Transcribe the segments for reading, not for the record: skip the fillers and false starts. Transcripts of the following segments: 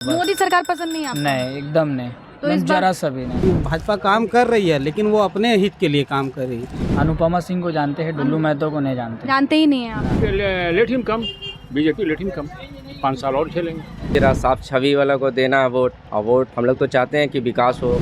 मोदी सरकार पसंद नहीं आपको? नहीं, एकदम नहीं। तो इस बार जरा सा भी नहीं। भाजपा काम कर रही है लेकिन वो अपने हित के लिए काम कर रही है। अनुपमा सिंह को जानते हैं, डुल्लू महतो को नहीं जानते। जानते ही नहीं है आप? Let him come, BJP let him come, 5 साल और खेलेंगे। तेरा साफ छवि वाला को देना वोट, और वोट हम लोग तो चाहते हैं कि विकास हो।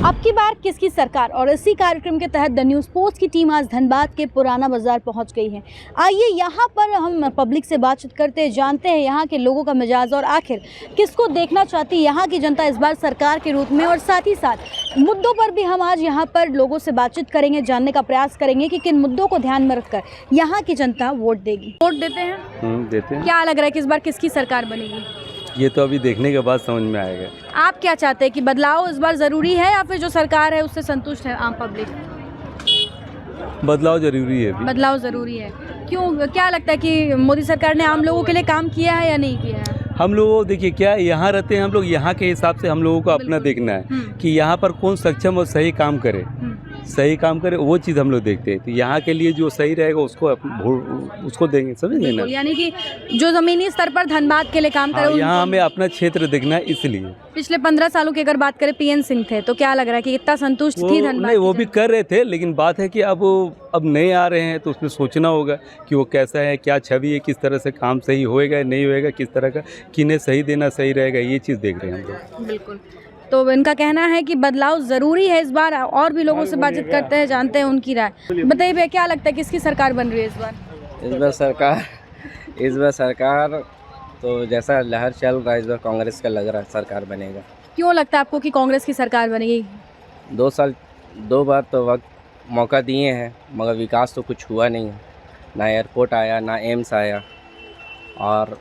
अब की बार किसकी सरकार, और इसी कार्यक्रम के तहत द न्यूज़ पोस्ट की टीम आज धनबाद के पुराना बाजार पहुंच गई है। आइए यहाँ पर हम पब्लिक से बातचीत करते हैं, जानते हैं यहाँ के लोगों का मिजाज और आखिर किसको देखना चाहती है यहाँ की जनता इस बार सरकार के रूप में। और साथ ही साथ मुद्दों पर भी हम आज यहाँ पर लोगों से बातचीत करेंगे, जानने का प्रयास करेंगे कि किन मुद्दों को ध्यान में रखकर यहाँ की जनता वोट देगी। वोट देते हैं? देते हैं। क्या लग रहा है कि इस बार किसकी सरकार बनेगी? ये तो अभी देखने के बाद समझ में आएगा। आप क्या चाहते हैं कि बदलाव इस बार ज़रूरी है या फिर जो सरकार है उससे संतुष्ट है आम पब्लिक? बदलाव जरूरी है अभी। बदलाव ज़रूरी है। क्यों, क्या लगता है कि मोदी सरकार ने आम लोगों के लिए काम किया है या नहीं किया है? हम लोग देखिए क्या यहाँ रहते हैं हम लोग, यहाँ के हिसाब से हम लोगों को अपना देखना है कि यहाँ पर कौन सक्षम और सही काम करे, वो चीज़ हम लोग देखते हैं। तो यहाँ के लिए जो सही रहेगा उसको देंगे, समझ लेना। यानी कि जो ज़मीनी स्तर पर धनबाद के लिए काम करे। यहाँ हमें अपना क्षेत्र देखना है, इसलिए। पिछले 15 सालों की अगर बात करें पीएन सिंह थे, तो क्या लग रहा है कि इतना संतुष्ट थी धनबाद? नहीं, वो भी कर रहे थे, लेकिन बात है कि अब नए आ रहे हैं तो उसमें सोचना होगा कि वो कैसा है, क्या छवि है, किस तरह से काम सही होएगा नहीं होएगा, किस तरह का किन्हें सही देना सही रहेगा, ये चीज़ देख रहे हैं हम लोग। बिल्कुल। तो इनका कहना है कि बदलाव ज़रूरी है इस बार। और भी लोगों से बातचीत करते हैं, जानते हैं उनकी राय। बताइए भैया, क्या लगता है किसकी सरकार बन रही है इस बार? इस बार सरकार तो जैसा लहर चल रहा है, इस बार कांग्रेस का लग रहा है सरकार बनेगा। क्यों लगता है आपको कि कांग्रेस की सरकार बनेगी? 2 बार तो वक्त मौका दिए हैं, मगर विकास तो कुछ हुआ नहीं है। ना एयरपोर्ट आया, ना एम्स आया, और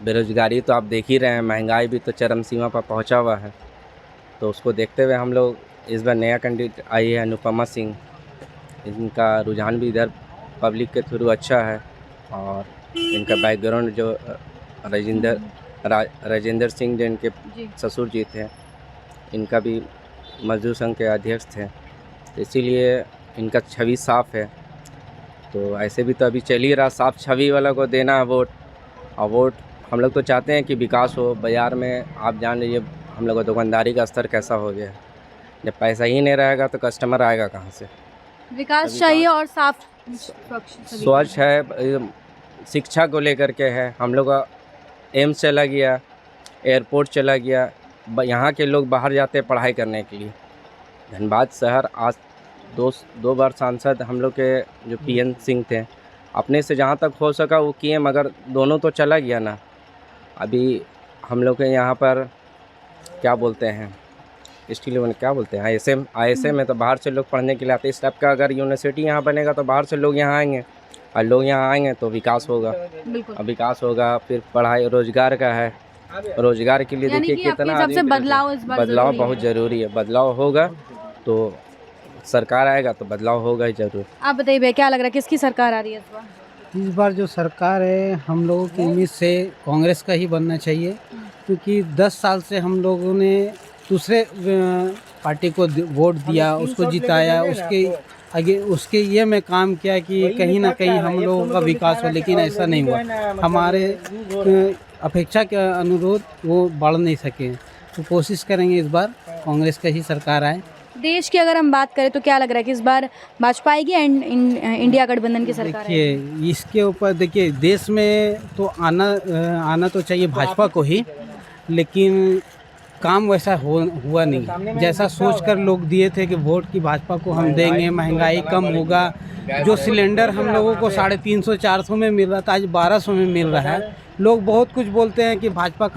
बेरोजगारी तो आप देख ही रहे हैं, महंगाई भी तो चरम सीमा पर पहुंचा हुआ है। तो उसको देखते हुए हम लोग इस बार नया कैंडिडेट आई है अनुपमा सिंह। इनका रुझान भी इधर पब्लिक के थ्रू अच्छा है, और इनका बैकग्राउंड जो राजेंद्र सिंह जो इनके ससुर जी थे, इनका भी मजदूर संघ के अध्यक्ष थे, तो इसीलिए इनका छवि साफ है। तो ऐसे भी तो अभी चल ही रहा, साफ छवि वाला को देना वोट, और वोट हम लोग तो चाहते हैं कि विकास हो। बाज़ार में आप जान लीजिए हम लोग का दुकानदारी का स्तर कैसा हो गया है। जब पैसा ही नहीं रहेगा तो कस्टमर आएगा कहाँ से? विकास चाहिए और साफ स्वच्छ है, शिक्षा को लेकर के है। हम लोग का एम्स चला गया, एयरपोर्ट चला गया, यहाँ के लोग बाहर जाते हैं पढ़ाई करने के लिए। धनबाद शहर आज दो बार सांसद हम लोग के जो पीएन सिंह थे, अपने से जहाँ तक हो सका वो किए, मगर दोनों तो चला गया ना। अभी हम लोग के यहाँ पर क्या बोलते हैं, स्टील क्या बोलते हैं, ISM में तो बाहर से लोग पढ़ने के लिए आते हैं। इस टाइप का अगर यूनिवर्सिटी यहाँ बनेगा तो बाहर से लोग यहाँ आएंगे, और लोग यहाँ आएंगे तो विकास होगा। और विकास होगा, फिर पढ़ाई रोजगार का है। रोजगार के लिए देखिए कितना बदलाव बहुत ज़रूरी है। बदलाव होगा तो सरकार आएगा तो बदलाव होगा ही जरूर। आप बताइए भैया, क्या लग रहा है किसकी सरकार आ रही है इस बार? इस बार जो सरकार है हम लोगों की उम्मीद से कांग्रेस का ही बनना चाहिए, क्योंकि 10 साल से हम लोगों ने दूसरे पार्टी को वोट दिया, उसको जिताया, उसके ये में काम किया कि कहीं ना कहीं हम लोगों का विकास हो, लेकिन ऐसा नहीं हुआ। हमारे अपेक्षा के अनुरूप वो बढ़ नहीं सके। तो कोशिश करेंगे इस बार कांग्रेस का ही सरकार आए। देश की अगर हम बात करें तो क्या लग रहा है कि इस बार भाजपा आएगी इंडिया गठबंधन की सरकार? देखिए इसके ऊपर देखिए, देश में तो आना तो चाहिए भाजपा को ही, लेकिन काम वैसा हुआ नहीं जैसा सोचकर लोग दिए थे कि वोट की भाजपा को हम देंगे, महंगाई कम होगा। जो सिलेंडर हम लोगों को 350-400 में मिल रहा था, आज 1200 में मिल रहा है। लोग बहुत कुछ बोलते हैं कि भाजपा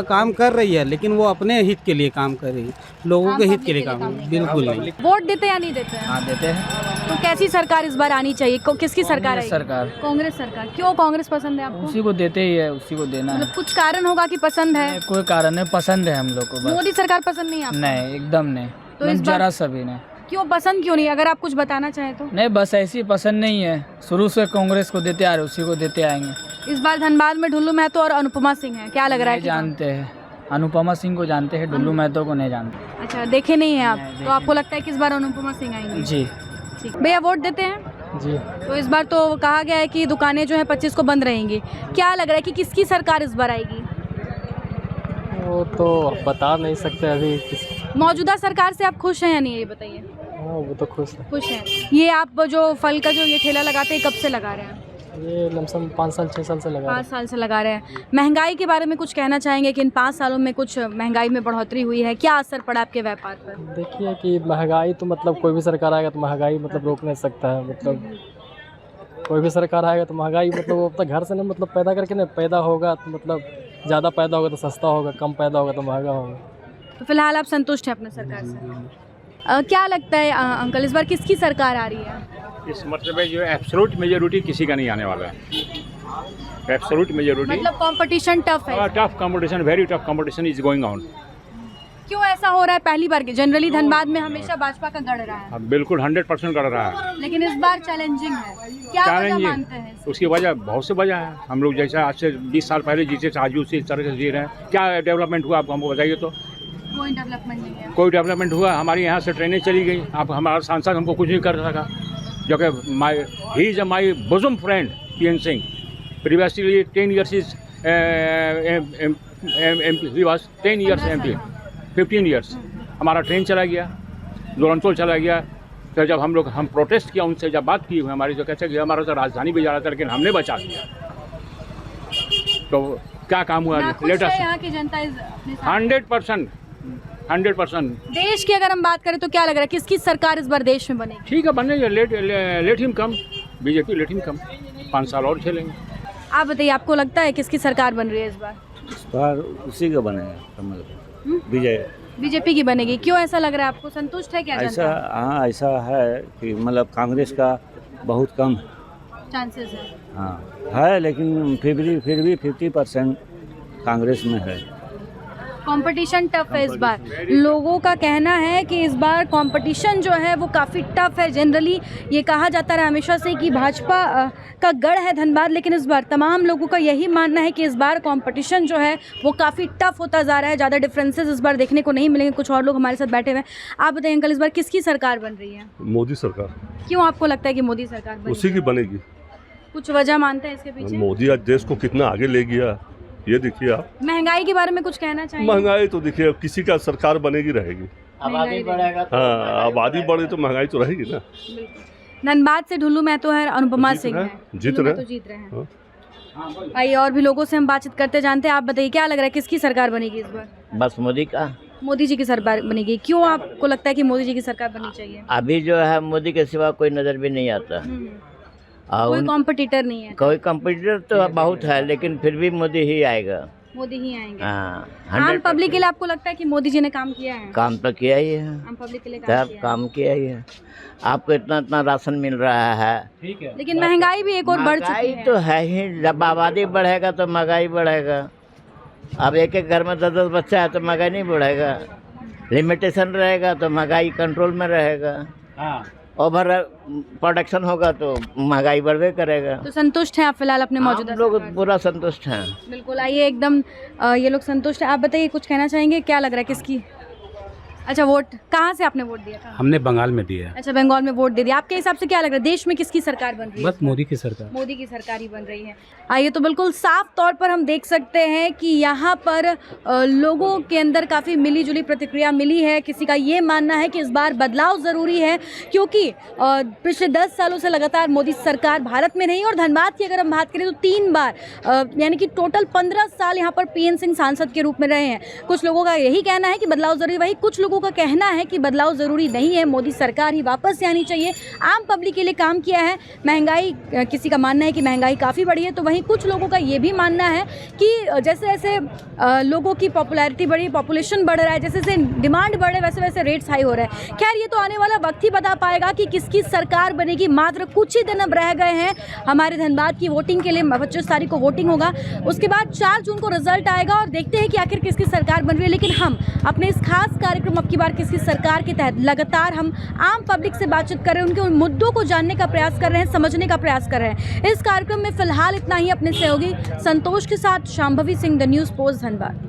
काम कर रही है, लेकिन वो अपने हित के लिए काम कर रही है, लोगों के हित के लिए काम बिल्कुल नहीं। वोट देते या नहीं देते? हाँ, देते हैं। तो कैसी सरकार इस बार आनी चाहिए? किसकी सरकार आएगी? सरकार कांग्रेस सरकार। क्यों कांग्रेस पसंद है आपको? उसी को देते ही है, उसी को देना है। मतलब कुछ कारण होगा कि पसंद है? कोई कारण है, पसंद है हम लोग को। मोदी सरकार पसंद नहीं आपको? नहीं, एकदम नहीं। तो इस बार जरा सा भी नहीं। क्यों पसंद क्यों नहीं, अगर आप कुछ बताना चाहें तो? नहीं, बस ऐसी पसंद नहीं है। शुरू से कांग्रेस को देते आ रहे, उसी को देते आएंगे। इस बार धनबाद में ढुल्लू महतो और अनुपमा सिंह हैं, क्या लग रहा है? नहीं जानते हैं, अनुपमा सिंह को जानते हैं, ढुल्लू महतो को नहीं जानते। अच्छा, देखे नहीं हैं आप, तो आपको लगता है कि इस बार अनुपमा सिंह आएंगी? जी ठीक। भैया वोट देते हैं? जी। तो इस बार तो कहा गया है कि दुकानें जो है 25 को बंद रहेंगी, क्या लग रहा है कि किसकी सरकार इस बार आएगी? वो तो बता नहीं सकते अभी मौजूदा सरकार से आप खुश हैं या नहीं, ये बताइए। हाँ, वो तो खुश है। खुश हैं। ये आप जो फल का जो ये ठेला लगाते हैं, कब से लगा रहे हैं? ये लमसम 5 साल 6 साल से लगा 5 साल से लगा रहे हैं। महंगाई के बारे में कुछ कहना चाहेंगे कि इन 5 सालों में कुछ महंगाई में बढ़ोतरी हुई है, क्या असर पड़ा आपके व्यापार पर? देखिए कि महंगाई तो मतलब कोई भी सरकार आएगा तो महंगाई मतलब रोक नहीं सकता है। मतलब कोई भी सरकार आएगा तो महंगाई मतलब वो अपना घर से ना मतलब पैदा करके ना पैदा होगा तो मतलब ज़्यादा पैदा होगा तो सस्ता होगा, कम पैदा होगा तो महंगा होगा। तो फिलहाल आप संतुष्ट हैं अपने सरकार से? क्या लगता है अंकल, इस बार किसकी सरकार आ रही है? इस मतलब जो एब्सोल्यूट मेजोरिटी किसी का नहीं आने वाला है। एब्सोल्यूट मेजोरिटी मतलब कंपटीशन टफ है? Tough competition, very tough competition is going on. क्यों ऐसा हो रहा है? पहली बार की जनरली धनबाद में हमेशा भाजपा का गढ़ रहा है, बिल्कुल 100% कर रहा है, लेकिन इस बार चैलेंजिंग है, क्या वजह मानते हैं? उसकी वजह बहुत से वजह है। हम लोग जैसा आज से 20 साल पहले जीते थे, आज भी उसी तरह से जी रहे हैं। क्या डेवलपमेंट हुआ आपको हमको बताइए तो? कोई डेवलपमेंट नहीं है। कोई डेवलपमेंट हुआ? हमारे यहाँ से ट्रेनें चली गई, आप हमारा सांसद हमको कुछ नहीं कर सका, जो कि he is my bosom friend PN Singh. Previously 10 years is MP, was 10 years MP, 15 years। हमारा ट्रेन चला गया, दुरंतोल चला गया। तो जब हम प्रोटेस्ट किया उनसे, जब बात की हमारी, तो कहते कि हमारा तो राजधानी भी जा रहा था लेकिन हमने बचा दिया। तो क्या काम हुआ? लेटेस्ट यहाँ की जनता 100%। देश की अगर हम बात करें तो क्या लग रहा है किसकी सरकार इस बार देश में बनेगी? ठीक है, बनेगा। Let him come, BJP let him come, 5 साल और खेलेंगे। आप बताइए, आपको लगता है किसकी सरकार बन रही है इस बार? इस बार उसी का बनेगा, बीजेपी की बनेगी। क्यों ऐसा लग रहा है आपको? संतुष्ट है क्या ऐसा? जनता? हाँ, ऐसा है कि मतलब कांग्रेस का बहुत कम चांसेस है। हाँ है, लेकिन फिर भी 50% कांग्रेस में है। कंपटीशन टफ है इस बार, लोगों का कहना है कि इस बार कंपटीशन जो है वो काफ़ी टफ है। जनरली ये कहा जाता रहा हमेशा से कि भाजपा का गढ़ है धनबाद, लेकिन इस बार तमाम लोगों का यही मानना है कि इस बार कंपटीशन जो है वो काफ़ी टफ होता जा रहा है। ज़्यादा डिफरेंसेस इस बार देखने को नहीं मिलेंगे। कुछ और लोग हमारे साथ बैठे हुए हैं। आप बताइए अंकल, इस बार किसकी सरकार बन रही है? मोदी सरकार। क्यों आपको लगता है कि मोदी सरकार बनेगी? उसी की बनेगी। कुछ वजह मानते हैं इसके पीछे? मोदी आज देश को कितना आगे ले गया, ये देखिए आप। महंगाई के बारे में कुछ कहना चाहिए? महंगाई तो देखिए, अब किसी का सरकार बनेगी रहेगी। आबादी बढ़ेगा हाँ, आबादी बढ़े तो महंगाई तो रहेगी ना। धनबाद से ढुल्लू महतो है, अनुपमा सिंह है, जीत रहे हैं। आइए और भी लोगों से हम बातचीत करते जानते हैं। आप बताइए, क्या लग रहा है किसकी सरकार बनेगी इस बार? बस मोदी का। मोदी जी की सरकार बनेगी। क्यों आपको लगता है कि मोदी जी की सरकार बननी चाहिए? अभी जो है मोदी के सिवा कोई नज़र भी नहीं आता। कोई कॉम्पिटिटर नहीं है? कोई कॉम्पिटिटर तो बहुत है, लेकिन फिर भी मोदी ही आएगा। मोदी ही आएंगे। हाँ, आम पब्लिक के लिए आपको लगता है कि मोदी जी ने काम किया है? काम तो किया ही है, आम पब्लिक के लिए काम किया ही है। आपको इतना राशन मिल रहा है, ठीक है, लेकिन महंगाई भी एक और बढ़ चुकी है। तो है ही, जब आबादी बढ़ेगा तो महंगाई बढ़ेगा। अब एक घर में 10 बच्चा है तो महंगाई नहीं बढ़ेगा। लिमिटेशन रहेगा तो महंगाई कंट्रोल में रहेगा। ओवर प्रोडक्शन होगा तो महंगाई बढ़वे करेगा। तो संतुष्ट हैं आप फिलहाल अपने मौजूदा? लोग पूरा संतुष्ट हैं। बिल्कुल, आइए एकदम ये लोग संतुष्ट हैं। आप बताइए, कुछ कहना चाहेंगे? क्या लग रहा है किसकी? अच्छा, वोट कहाँ से आपने वोट दिया था? हमने बंगाल में दिया। अच्छा, बंगाल में वोट दे दिया। आपके हिसाब से क्या लग रहा है देश में किसकी सरकार बन रही है? बस मोदी की सरकार। मोदी की सरकार ही बन रही है। आइए, तो बिल्कुल साफ तौर पर हम देख सकते हैं कि यहाँ पर लोगों के अंदर काफ़ी मिली-जुली प्रतिक्रिया मिली है। किसी का ये मानना है कि इस बार बदलाव ज़रूरी है, क्योंकि पिछले 10 सालों से लगातार मोदी सरकार भारत में रही। और धनबाद की अगर हम बात करें तो 3 बार यानी कि टोटल 15 साल यहाँ पर PN सिंह सांसद के रूप में रहे हैं। कुछ लोगों का यही कहना है कि बदलाव ज़रूरी, वही कुछ लोगों का कहना है कि बदलाव ज़रूरी नहीं है, मोदी सरकार ही वापस से आनी चाहिए। आम पब्लिक के लिए काम किया है। महंगाई, किसी का मानना है कि महंगाई काफ़ी बढ़ी है, तो वहीं कुछ लोगों का ये भी मानना है कि जैसे जैसे लोगों की पॉपुलैरिटी बढ़ी, पॉपुलेशन बढ़ रहा है, जैसे जैसे डिमांड बढ़े वैसे वैसे रेट्स हाई हो रहा है। खैर, ये तो आने वाला वक्त ही बता पाएगा कि किसकी सरकार बनेगी। मात्र कुछ ही दिन अब रह गए हैं हमारे धनबाद की वोटिंग के लिए। 25 तारीख को वोटिंग होगा, उसके बाद 4 जून को रिजल्ट आएगा और देखते हैं कि आखिर किसकी सरकार बन रही है। लेकिन हम अपने इस खास कार्यक्रम अब की बार किसकी सरकार के तहत लगातार हम आम पब्लिक से बातचीत कर रहे हैं, उनके उन मुद्दों को जानने का प्रयास कर रहे हैं, समझने का प्रयास कर रहे हैं। इस कार्यक्रम में फिलहाल इतना ही। अपने सहयोगी संतोष के साथ Shambhavi Singh, the news post, Dhanbad.